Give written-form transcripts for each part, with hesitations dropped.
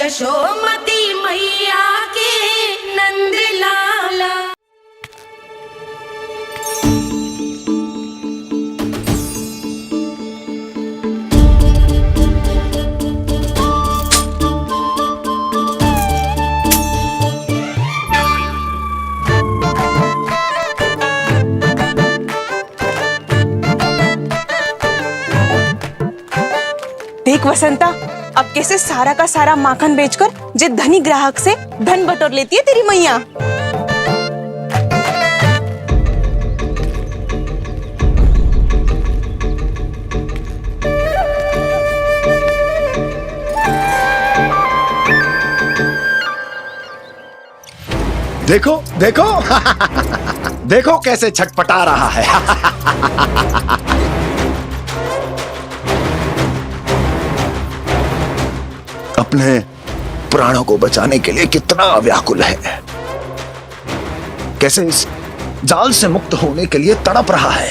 यशोमती मैया के नंद लाला। देख वसंता, अब कैसे सारा का सारा माखन बेचकर जे धनी ग्राहक से धन बटोर लेती है तेरी मैया। देखो देखो देखो कैसे छटपटा रहा है। अपने प्राणों को बचाने के लिए कितना व्याकुल है, कैसे इस जाल से मुक्त होने के लिए तड़प रहा है।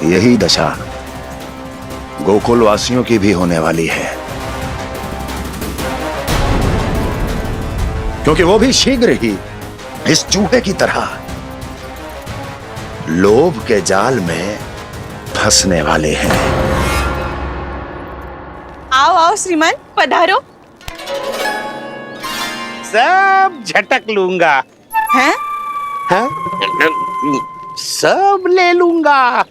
यही दशा गोकुल वासियों की भी होने वाली है, क्योंकि वो भी शीघ्र ही इस चूहे की तरह लोभ के जाल में फंसने वाले हैं। आओ आओ श्रीमान, पधारो। सब झटक लूंगा। हैं? हाँ? सब ले लूंगा।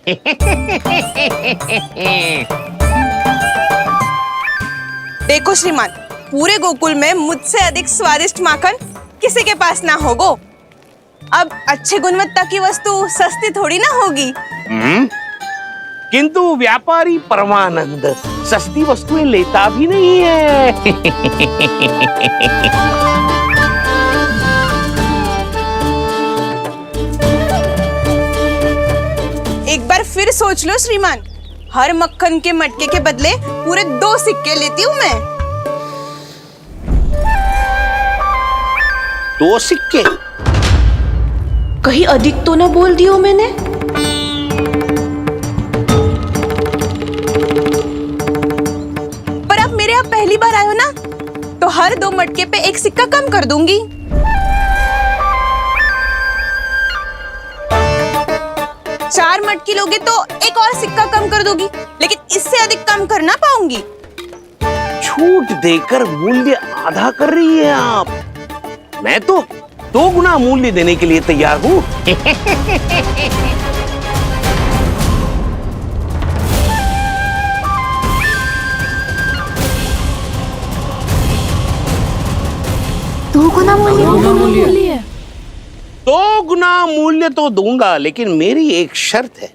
देखो श्रीमान, पूरे गोकुल में मुझसे अधिक स्वादिष्ट माखन किसी के पास ना होगो। अब अच्छे गुणवत्ता की वस्तु सस्ती थोड़ी ना होगी। किंतु व्यापारी परमानंद सस्ती वस्तुएं लेता भी नहीं है। एक बार फिर सोच लो श्रीमान, हर मक्खन के मटके के बदले पूरे 2 सिक्के लेती हूँ मैं। 2 सिक्के? कहीं अधिक तो ना बोल दियो मैंने? पर आप मेरे यहाँ पहली बार आए हो ना, तो हर 2 मटके पे 1 सिक्का कम कर दूंगी। चार मटकी लोगे तो 1 और सिक्का कम कर दोगी, लेकिन इससे अधिक कम कर ना पाऊंगी। छूट देकर मूल्य आधा कर रही है आप। मैं तो 2 गुना मूल्य देने के लिए तैयार हूँ। दो गुना मूल्य? 2 गुना मूल्य तो दूंगा, लेकिन मेरी एक शर्त है।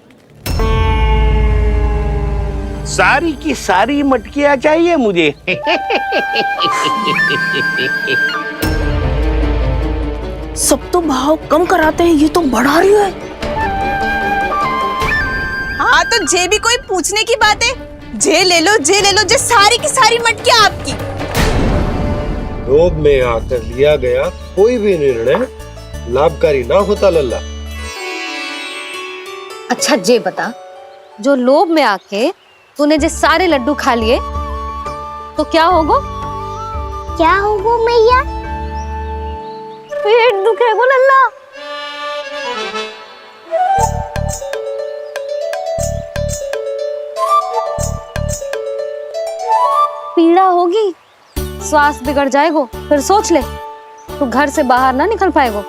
सारी की सारी मटकियां चाहिए मुझे। सब तो भाव कम कराते हैं, ये तो बढ़ा रही है। हाँ तो जे भी कोई पूछने की बात है, जे ले लो, जे ले लो, जे सारी की सारी मटकियां आपकी। लोभ में आकर लिया गया कोई भी निर्णय लाभकारी ना होता लल्ला। अच्छा जे बता, जो लोभ में आके तूने जे सारे लड्डू खा लिए तो क्या होगो? क्या होगो मैया? पेट दुखेगो लल्ला। पीड़ा होगी, स्वास्थ्य बिगड़ जाएगो, फिर सोच ले तू घर से बाहर ना निकल पाएगो।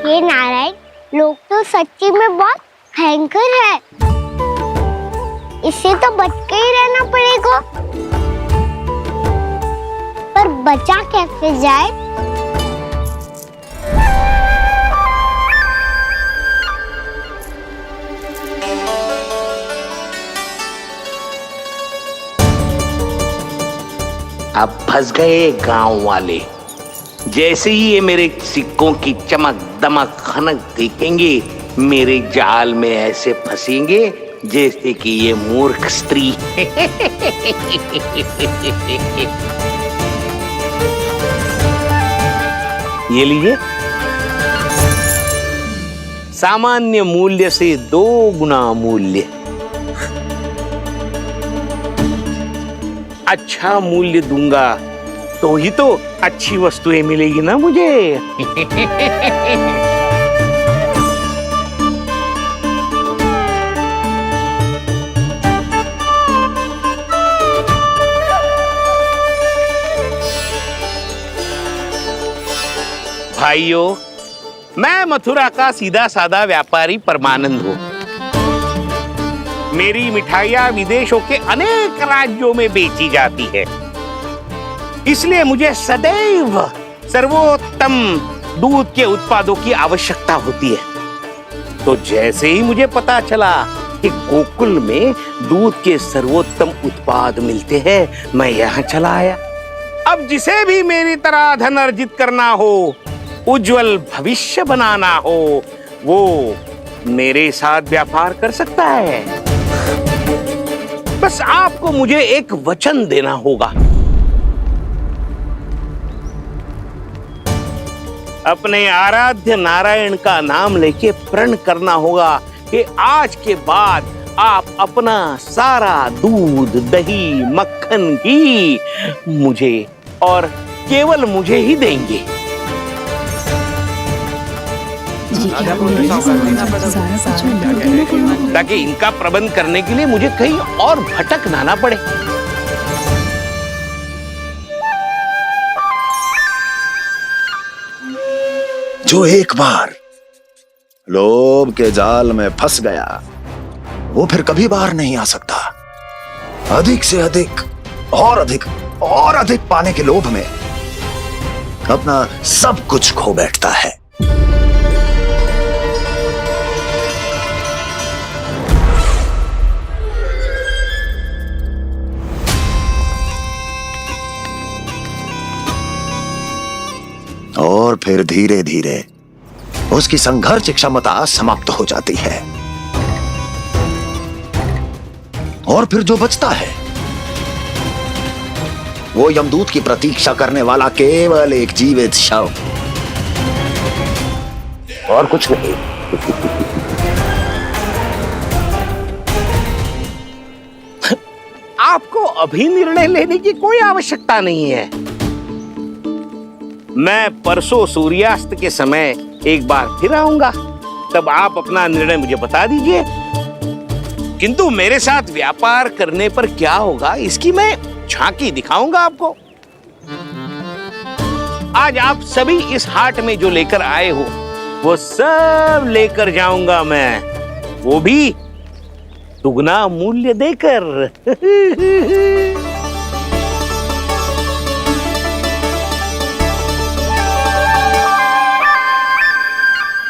ये नारायण लोग तो सच्ची में बहुत भयंकर है, इससे तो बच के ही रहना पड़ेगा। पर बचा कैसे जाए? अब फंस गए गांव वाले। जैसे ही ये मेरे सिक्कों की चमक दमक खनक देखेंगे, मेरे जाल में ऐसे फंसेंगे जैसे कि ये मूर्ख स्त्री। ये लीजिए, सामान्य मूल्य से 2 गुना मूल्य। अच्छा मूल्य दूंगा तो ही तो अच्छी वस्तुएं मिलेगी ना मुझे। भाइयों, मैं मथुरा का सीधा साधा व्यापारी परमानंद हूं। मेरी मिठाइयां विदेशों के अनेक राज्यों में बेची जाती है, इसलिए मुझे सदैव सर्वोत्तम दूध के उत्पादों की आवश्यकता होती है। तो जैसे ही मुझे पता चला कि गोकुल में दूध के सर्वोत्तम उत्पाद मिलते हैं, मैं यहाँ चला आया। अब जिसे भी मेरी तरह धन अर्जित करना हो, उज्जवल भविष्य बनाना हो, वो मेरे साथ व्यापार कर सकता है। बस आपको मुझे एक वचन देना होगा। अपने आराध्य नारायण का नाम लेके प्रण करना होगा कि आज के बाद आप अपना सारा दूध, दही, मक्खन, घी मुझे और केवल मुझे ही देंगे। ताकि इनका प्रबंध करने के लिए मुझे कहीं और भटकना ना पड़े। जो एक बार लोभ के जाल में फंस गया, वो फिर कभी बाहर नहीं आ सकता। अधिक से अधिक और अधिक और अधिक पाने के लोभ में अपना सब कुछ खो बैठता है। और फिर धीरे धीरे उसकी संघर्ष क्षमता समाप्त हो जाती है, और फिर जो बचता है वो यमदूत की प्रतीक्षा करने वाला केवल एक जीवित शव, और कुछ नहीं। आपको अभी निर्णय लेने की कोई आवश्यकता नहीं है। मैं परसों सूर्यास्त के समय एक बार फिर आऊंगा, तब आप अपना निर्णय मुझे बता दीजिए। किंतु मेरे साथ व्यापार करने पर क्या होगा, इसकी मैं झांकी दिखाऊंगा आपको। आज आप सभी इस हाट में जो लेकर आए हो, वो सब लेकर जाऊंगा मैं, वो भी दुगना मूल्य देकर।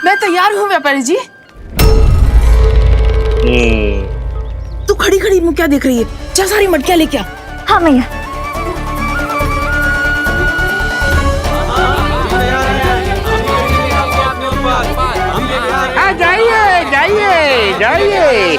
मैं तैयार हूँ व्यापारी जी। तू खड़ी खड़ी मुँह क्या देख रही है? चल सारी मटकियाँ लेके आ। हाँ भैया। जाइए जाइए जाइए।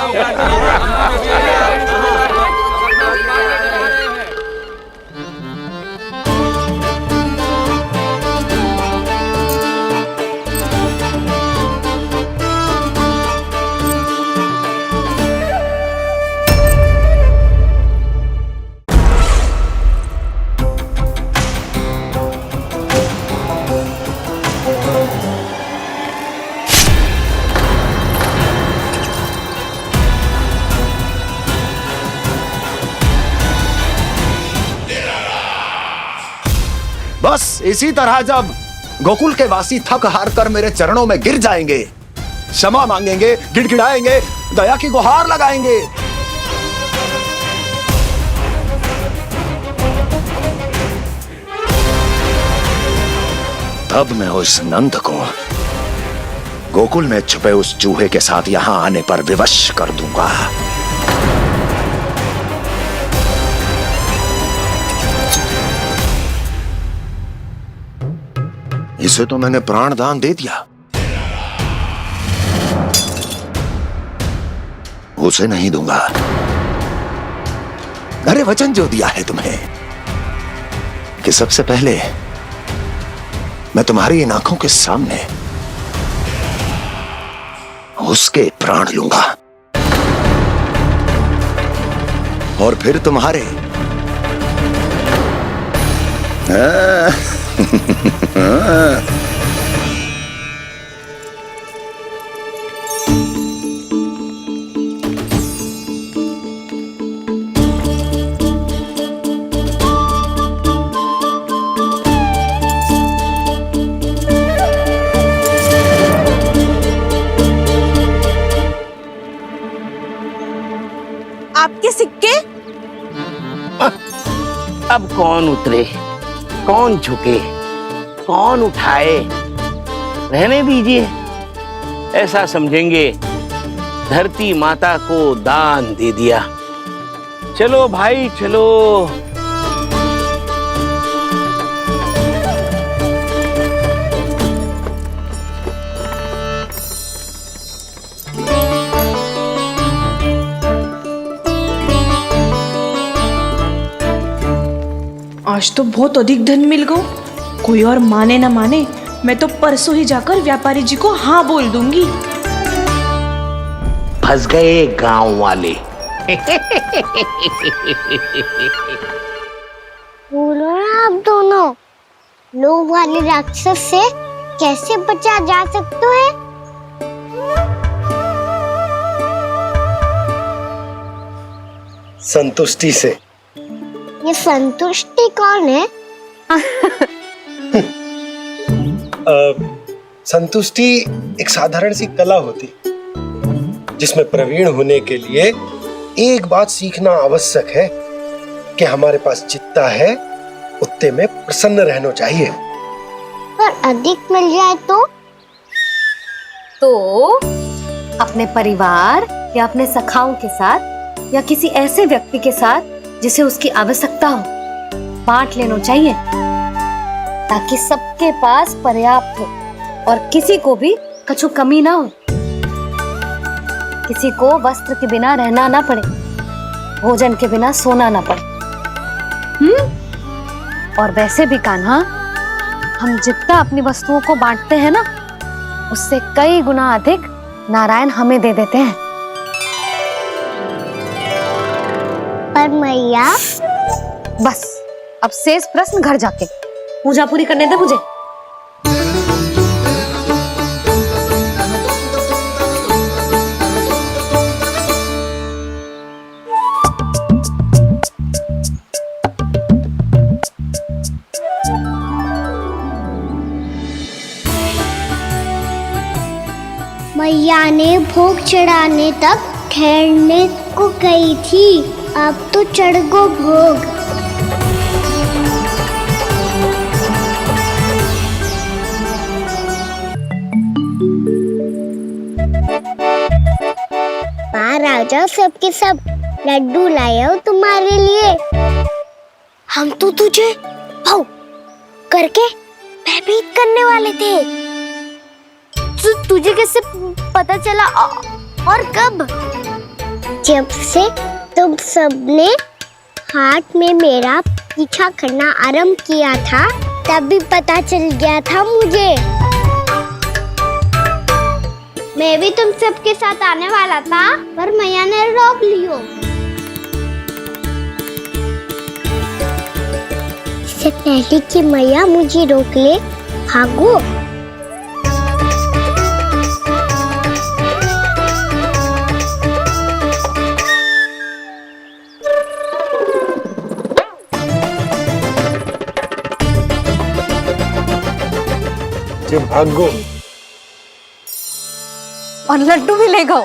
बस इसी तरह जब गोकुल के वासी थक हार कर मेरे चरणों में गिर जाएंगे, क्षमा मांगेंगे, गिड़गिड़ाएंगे, दया की गुहार लगाएंगे, तब मैं उस नंद को गोकुल में छुपे उस चूहे के साथ यहां आने पर विवश कर दूंगा। इसे तो मैंने प्राण दान दे दिया, उसे नहीं दूंगा। अरे वचन जो दिया है तुम्हें कि सबसे पहले मैं तुम्हारी इन आंखों के सामने उसके प्राण लूंगा और फिर तुम्हारे आपके सिक्के? अब कौन उतरे, कौन झुके, कौन उठाए? रहने दीजिए, ऐसा समझेंगे धरती माता को दान दे दिया। चलो भाई चलो। आज तो बहुत अधिक धन मिल गया। कोई और माने ना माने, मैं तो परसों ही जाकर व्यापारी जी को हाँ बोल दूंगी। फंस गए गांव वाले। बोलो ना आप दोनों, लोभ वाले राक्षस से कैसे बचा जा सकता है? संतुष्टि से। ये संतुष्टि कौन है? संतुष्टि एक साधारण सी कला होती जिसमें प्रवीण होने के लिए एक बात सीखना आवश्यक है कि हमारे पास जितना है उतने में प्रसन्न रहना चाहिए। पर अधिक मिल जाए तो अपने परिवार या अपने सखाओं के साथ या किसी ऐसे व्यक्ति के साथ जिसे उसकी आवश्यकता हो बांट लेना चाहिए, ताकि सबके पास पर्याप्त हो और किसी को भी कछु कमी ना हो, किसी को वस्त्र के बिना रहना ना पड़े, भोजन के बिना सोना ना पड़े। और वैसे भी कान्हा, हम जितना अपनी वस्तुओं को बांटते हैं ना, उससे कई गुना अधिक नारायण हमें दे देते हैं। पर मैया, बस अब शेष प्रश्न घर जाके पूजा पूरी करने दे मुझे। मैया ने भोग चढ़ाने तक ठहरने को कही थी, अब तो चढ़ गो भोग। बाहर आ जाओ, सबके सब लड्डू लाया हूँ तुम्हारे लिए। हम तो तुझे भाव करके भयभीत करने वाले थे। तुझे कैसे पता चला और कब? जब से तुम सबने हाथ में मेरा पीछा करना आरंभ किया था, तभी पता चल गया था मुझे। मैं भी तुम सबके साथ आने वाला था, पर मैया ने रोक लियो। इससे पहले कि मैया मुझे रोक ले, भागो। भागो और लड्डू भी ले गो।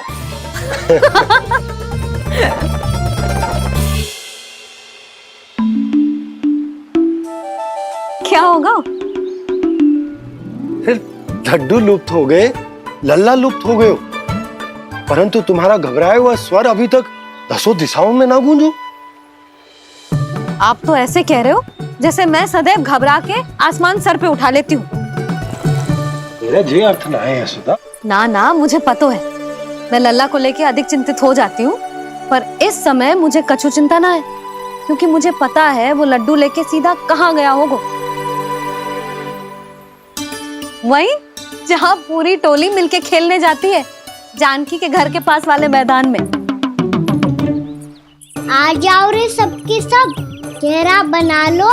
क्या होगा? फिर लड्डू लुप्त हो गए, लल्ला लुप्त हो गए, परंतु तुम्हारा घबराया हुआ स्वर अभी तक 10 दिशाओं में ना गूंजो। आप तो ऐसे कह रहे हो जैसे मैं सदैव घबरा के आसमान सर पे उठा लेती हूँ। मेरा जे अर्थ ना है यशोदा। ना ना, मुझे पता है। मैं लल्ला को लेके अधिक चिंतित हो जाती हूँ, पर इस समय मुझे कछु चिंता ना है, क्योंकि मुझे पता है वो लड्डू लेके सीधा कहाँ गया होगा। वहीं जहाँ पूरी टोली मिलके खेलने जाती है, जानकी के घर के पास वाले मैदान में। आ जाओ रे सबके सब, घेरा बना लो,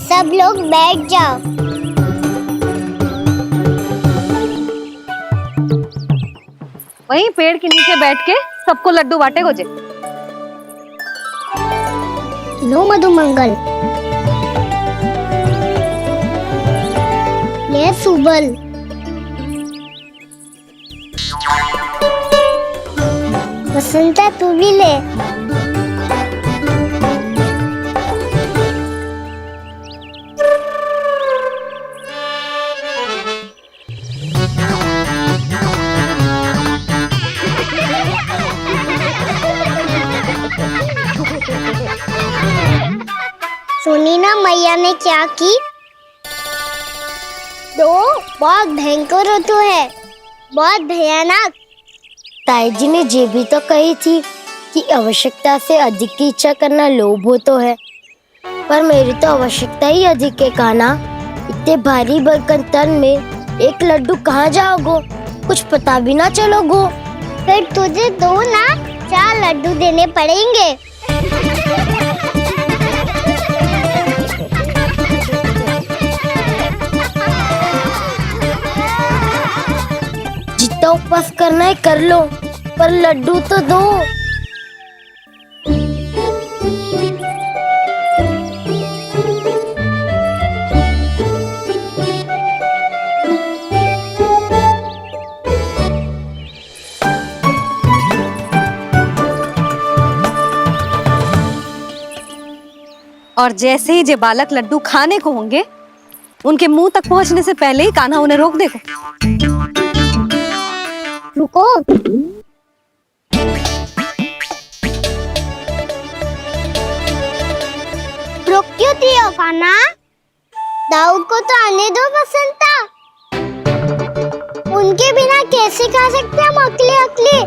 सब लोग बैठ जाओ। वहीं पेड़ के नीचे बैठ के सबको लड्डू बांटे गोजे। लो मधुमंगल, ले सुबल, बसंता तू भी ले। सुनी ना मैया ने क्या की? तो बहुत भयंकर ऋतु है, बहुत भयानक। ताई जी ने ये भी तो कही थी कि आवश्यकता से अधिक की इच्छा करना लोभ हो तो है, पर मेरी तो आवश्यकता ही अधिक है कान्हा। इतने भारी बर्तन तन में एक लड्डू कहाँ जाओगो, कुछ पता भी ना चलोगो। फिर तुझे दो ना 4 लड्डू देने पड़ेंगे। जितना उपवास करना है कर लो, पर लड्डू तो दो। और जैसे ही जे बालक लड्डू खाने को होंगे, उनके मुंह तक पहुंचने से पहले ही कान्हा उन्हें रोक देगा। रुको, रुक क्यों दियो कान्हा? दाऊ को तो आने दो बसंता। उनके बिना कैसे खा सकते हम अकेले अकेले?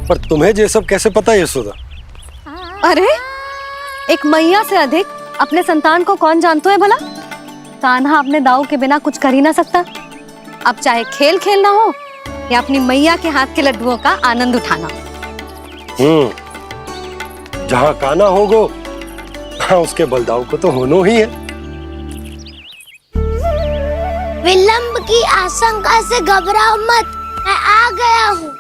पर तुम्हें ये सब कैसे पता यशोदा? अरे एक मैया से अधिक अपने संतान को कौन जानता है भला? कान्हा अपने दाऊ के बिना कुछ कर ही ना सकता। अब चाहे खेल खेलना हो या अपनी मैया के हाथ के लड्डुओं का आनंद उठाना। जहाँ कान्हा होगो, हाँ उसके बलदाऊ को तो होनो ही है। विलंब की आशंका से घबराओ मत, मैं आ गया हूँ।